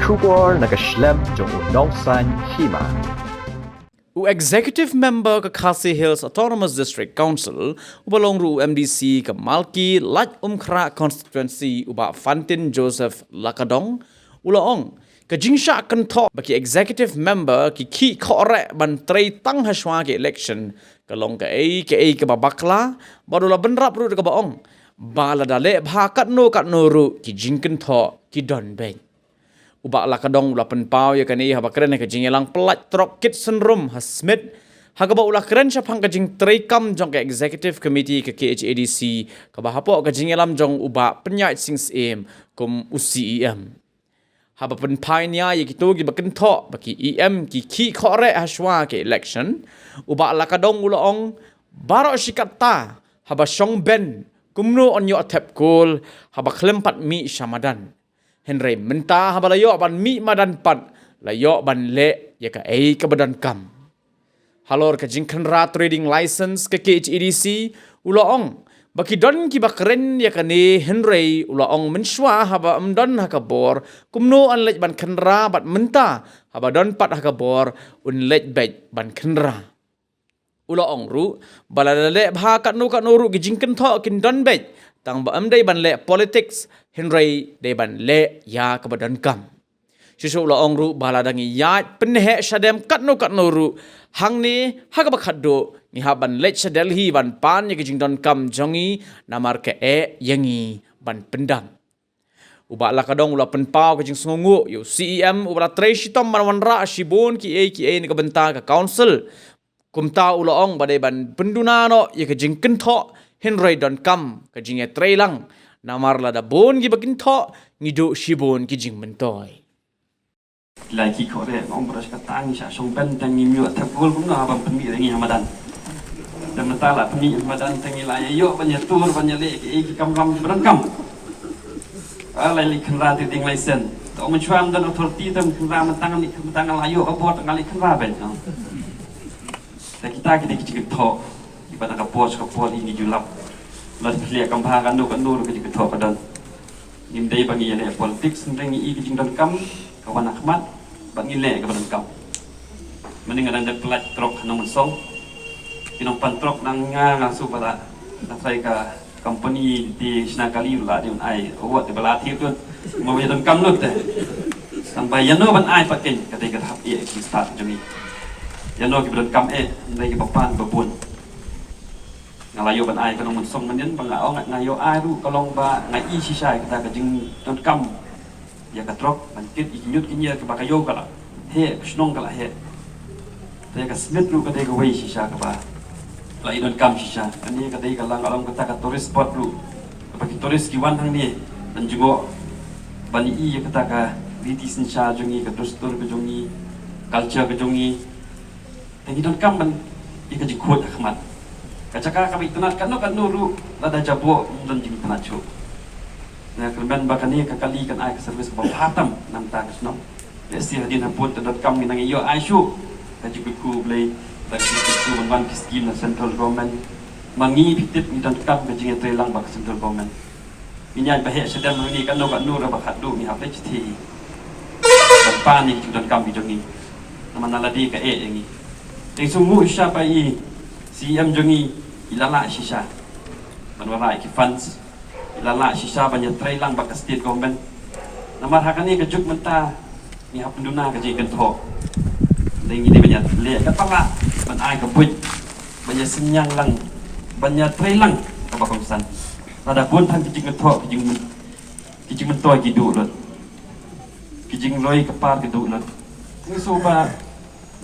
Shubor nakaslem jong Nausan Hima. Executive Member ke Khasi Hills Autonomous District Council ubalong ru MDC ke Malki Laj Umkhra Constituency uba Fantin Joseph Lakadong ulaong ke jingsha kento bagi Executive Member ki korek ban trei tang haswa ke election ke long ke ke babakla badula benrap ru ke baong bala dale bha kat no ru ki jingken tho ki don beng ubak lakadong ula penpau ya kani haba keren ke jingelang pelat trok kit senrum hasmit hagaba ula keren syapang ke jing treikam jong ke executive committee ke KHADC ke bahapo ke jingelam jong ubak penyait sings em kum UCEM haba penpai nya ya kitu gi bakentok baki EM ki korek haswa ke election ubak lakadong ulaong barok sikata haba syong ben kumno onyo atep kul haba klempat mi syamadan Henry mentah haba layo ban mi madan pat layo ban le ya ka ke badan kam halor ka jingkhanra trading license ke KHADC ulaong baki don ki bakren ya kani Henry ulaong menswa haba amdon hakabor kumno an lej ban khanra bat mentah haba don pat hakabor un lej bej ban khanra ulaong ru baladale bha kat no ru ki jingkan tho kin don bej tang ba amdai ban le politics Henry de ban le ya ke badan kam susu ulaong ru baladangi ya penhe sadem kat no ru hang ni ha ka bakhaddo ni ha ban le sadel hi ban pan ya ki jing don kam jongi namar ke yangi ban pendam uba lakadong ula penpau ke jing sungu yu CEM ubra treshitom manwanra shibun ki ni ke benta ke council kumta ulaong badai ban penduna no ya ke jing kentho Henry don kam ke jing trailang namar lada bon gi bakin tho ngido shibun ki jing mentoy lai ki ko re ngom beras ka tang sha song ben tang ni myo ta gol kum na bam pmi re ngi hamadan dan mata la pmi hamadan tang ni la yo ban ya tur ban ya le ki kam lam bran kam ala li kan ra ti ding lai sen to ma chwam dan authority tam kan ra man tang la yo ka bot ngali kan ra ben ta kita ki tho ibadah kapos ini julap lalu lihat kampah kan nur ke jika thok dan nimdai bagi ele politics ndengi i kijing dan kam kawan Ahmad bagi le ke badan kam mending ada pelat trok nang song pinong pantrok nang ngasu pada nasai ka company di Sinakali la di ai awat di belati tu mau dan kam lut sampai yano ban ai pakin ketika tahap ia ki start jami yano ki badan kam ndai ki papan babun ngalayo ban ai kanong mensong menen bangao ngayo ai ru kalong ba ngai sisai kita ka jing ton kam ya ka trok ban kit inyut kinya ka bakayo kala he snong kala he te ka smith ru ka te ka wei sisa ka ba lai don kam sisa ani ka te ka lang kalong ka tourist spot ru ka baki tourist ki wan hang ni dan jugo bani i ka ta ka riti sincha jongi ka tostur ka jongi culture ka jongi te don kam ban i ka jikut akhmat kacaka kami tenat kan nuru lada jabo dan jing tenat chu na kerban bakani kakali kan ai ka service ba hatam nam ta kasno le si hadin haput tenat kam nang iyo ai shu ka jiku blai ta ku ban scheme na central government mangi pitip ni tan kam ka jing trelang ba central government minyai ba he sedam ni kan nuru ba khadu ni hap le chi ban ni jing tan kam bi jongi namana ladi ka yangi teng sungu isha pa i CM jongi ilala sisa manwara ki funds ilala sisa banyak trailang bak state government namar hakani ke juk menta ni hapunduna ke jigen tho dengi di banyak le ka pala ban ai ka buj banyak senyang lang banyak trailang ka bakongsan ada pun tan ki jigen tho ki jing mentoy ki du lot ki jing loi ka par ki du lot ni soba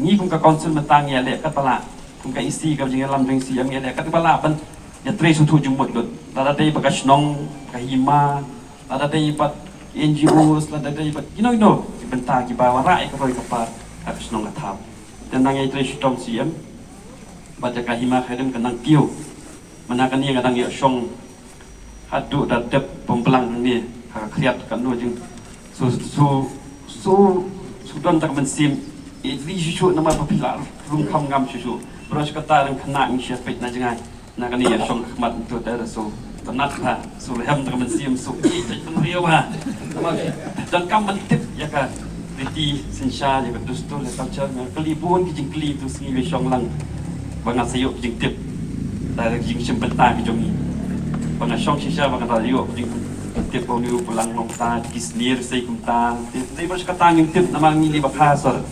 ni kum ka council mentang ya le ka pala kung ka isi ka jingan lam jeng siam ya kat balapan ya tre sutu jumut lut lada dei bagas nong kahima lada dei pat NGOs lada dei pat benta ki bawa rai ka roi ka par akas nong athap dan nang ai tre sutong siam baca kahima khadem kanang kiu manakan ni kadang ya song hadu da dep pempelang ni ka kriat kan no jeng su don tak mensim li shu nama popular rum kam ngam shu beras kata dan kena insyaf pet na jangan nak ni ya song khmat tu da so tanat ha so hem tak mensim so i tak penrio ha dan kam mentip ya ka Riti sinsya je betul betul lepas macam kelibun kijing keli tu sini besong lang bangat sayuk kijing tip dari kijing sempeta kijong ni bangat song sisa bangat sayuk kijing tip kau ni pulang nongta kisnir say kumta tip bos kata ngim tip namang ni bakasar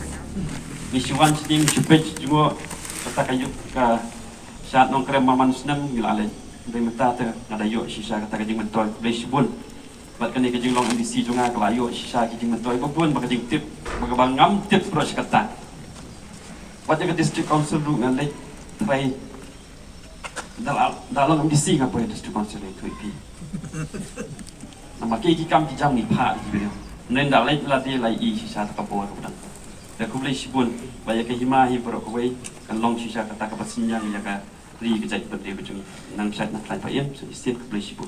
ni syuan sini syupej juga kata kayuk ka saat nong krem maman senang gilale dari mata tu ada yuk sisa kata kijing mentol boleh sibun Bat kani kajing long MDC juga kelayu sisa kajing mentoi pun bakajing tip bagabang ngam tip proses kata. Bat jaga district council ru ngalai try dalam MDC ngapai district council itu ipi. Nama kiki kam kijam ni pa gitu. Nen dalai latih lai I sisa takapor kadang. Dah kubli sibun banyak kehima hi perok kuai kan long sisa kata kapasinya ya ka ri kejai berdiri kejungi. Nang sat nak lai paiem so istin kubli sibun.